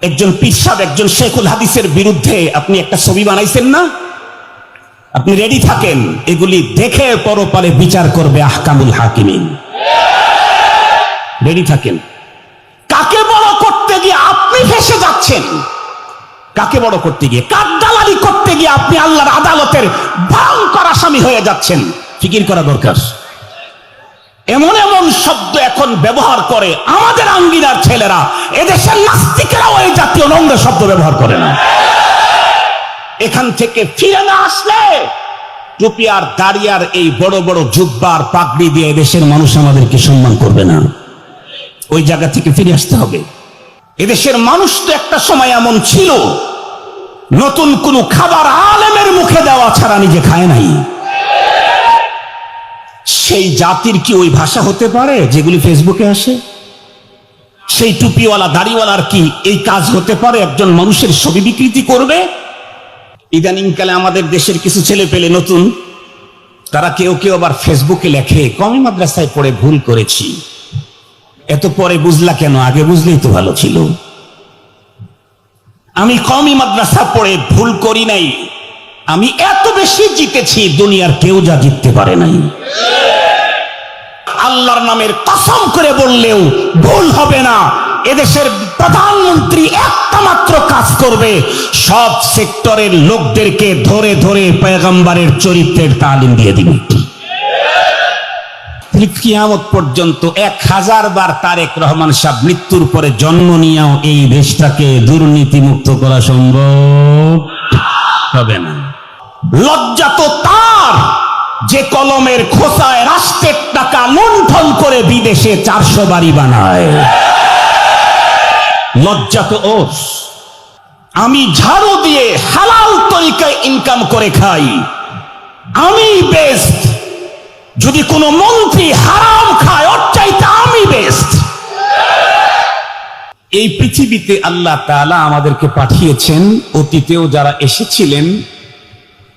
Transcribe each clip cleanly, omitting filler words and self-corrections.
একজন পীর সাহেব, একজন শেখুল হাদিসের বিরুদ্ধে আপনি একটা ছবি বানাইছেন না? আপনি রেডি থাকেন, এগুলি দেখে পরপারে বিচার করবে আহকামুল হাকিমিন। রেডি থাকেন। কাকে বড় করতে গিয়ে আপনি ফেসে যাচ্ছেন? কাকে বড় করতে গিয়ে, কার দালালি করতে গিয়ে আপনি আল্লাহর আদালতের ভয়ঙ্কর আসামি হয়ে যাচ্ছেন? ফিকির করা দরকার। এমন এমন শব্দ এখন ব্যবহার করে আমাদের আঙ্গিনার ছেলেরা, এদেশের নাস্তিকেরাও এই জাতীয় নোংরা শব্দ ব্যবহার করে না। এখান থেকে ফিরে না আসলে টুপি আর দাড়িয়ার এই বড় বড় জুব্বার পাগড়ি দিয়ে এদেশের মানুষ আমাদেরকে সম্মান করবে না। ওই জায়গা থেকে ফিরে আসতে হবে। এদেশের মানুষ তো একটা সময় এমন ছিল, নতুন কোন খাবার আলেমের মুখে দেওয়া ছাড়া নিজে খায় নাই। সেই জাতির কি ওই ভাষা হতে পারে যেগুলি ফেসবুকে আসে? সেই টুপিওয়ালা দাড়িওয়ালার কি এই কাজ হতে পারে একজন মানুষের ছবি বিকৃতি করবে? ইদানিংকালে আমাদের দেশের কিছু ছেলে পেলে নতুন, তারা কেউ কেউ আবার ফেসবুকে লেখে, কওমি মাদ্রাসায় পড়ে ভুল করেছি। এত পরে বুঝলা কেন? আগে বুঝলেই তো ভালো ছিল। আমি কওমি মাদ্রাসা পড়ে ভুল করি নাই, আমি এত বেশি জিতেছি দুনিয়ার কেউ যা জিততে পারে নাই। আল্লাহর নামের কসম করে বললেও ভুল হবে না। এদেশের প্রধানমন্ত্রী একটা মাত্র কাজ করবে, সব সেক্টরের লোকদেরকে ধরে ধরে পয়গম্বরের চরিত্রের তালিম দিয়ে দিবে। কিয়ামত পর্যন্ত 1000 বার তারেক রহমান সাহেব মৃত্যুর পরে জন্ম নিয়েও এই দেশটাকে দুর্নীতি মুক্ত করা সম্ভব হবে না। লজ্জা তো তার যে কলমের খোসায় রাষ্ট্রের টাকা লুণ্ঠন করে বিদেশে 400 বাড়ি বানায়। লজ্জা তো ওর। আমি ঝাড়ু দিয়ে হালাল তরিকায় ইনকাম করে খাই, আমি বেস্ট। যদি কোনো মন্ত্রী হারাম খায়, ওর চাইতে আমি বেস্ট। এই পৃথিবীতে আল্লাহ তাআলা আমাদেরকে পাঠিয়েছেন, অতীতেও যারা এসেছিলেন,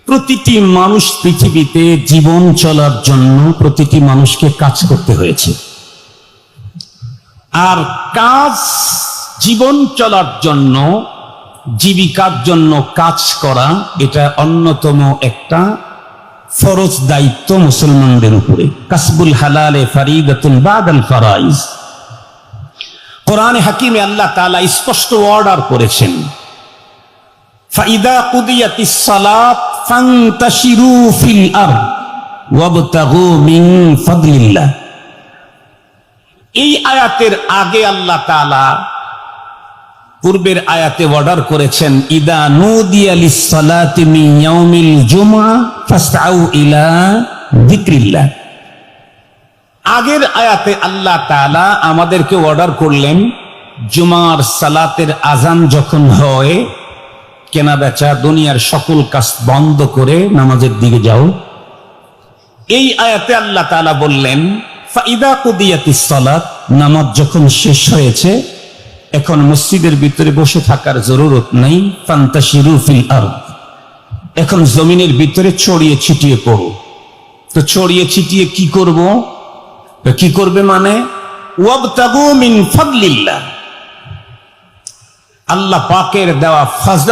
প্রতিটি মানুষ পৃথিবীতে জীবন চলার জন্য প্রতিটি মানুষকে কাজ করতে হয়েছে। আর কাজ, জীবন চলার জন্য, জীবিকার জন্য কাজ করা, এটা অন্যতম একটা ফরজ দায়িত্ব মুসলমানদের উপরে। কাসবুল হালালে ফারিদাতুন বাদাল ফারাইজ। কোরআনে হাকিমে আল্লাহ তাআলা স্পষ্ট অর্ডার করেছেন, ফাইদা কুদিয়াতিস সালাত ফান্তাশিরু ফিল আরদ ওয়াবতাগু মিন ফাদলিল্লাহ। এই আয়াতের আগে আল্লাহ তাআলা পূর্বের আয়াতে অর্ডার করেছেন, ইদা নুদিয়া লিস-সালাতি মিন ইয়াউমিল জুমআ ফাসআউ ইলা যিকরিল্লাহ। আগের আয়াতে আল্লাহ তাআলা আমাদেরকে অর্ডার করলেন, জুমার সালাতের আজান যখন হয়, কেনা বেচা দুনিয়ার সকল কাজ বন্ধ করে নামাজের দিকে যাও। এই আয়াতে আল্লাহ তাআলা বললেন, ফাইদা কুদিয়াতিস সালাত, নামাজ যখন শেষ হয়েছে, এখন মসজিদের ভিতরে বসে থাকার জরুরত নাই, ফান্তাশিরু ফিল আরদ, এখন জমিনের ভিতরে ছড়িয়ে ছিটিয়ে পড়ো। তো ছড়িয়ে ছিটিয়ে কি করব? কি করবে মানে ওয়াবতাগু মিন ফাদলিল্লাহ, আল্লাহ পাকের দেওয়া ফজল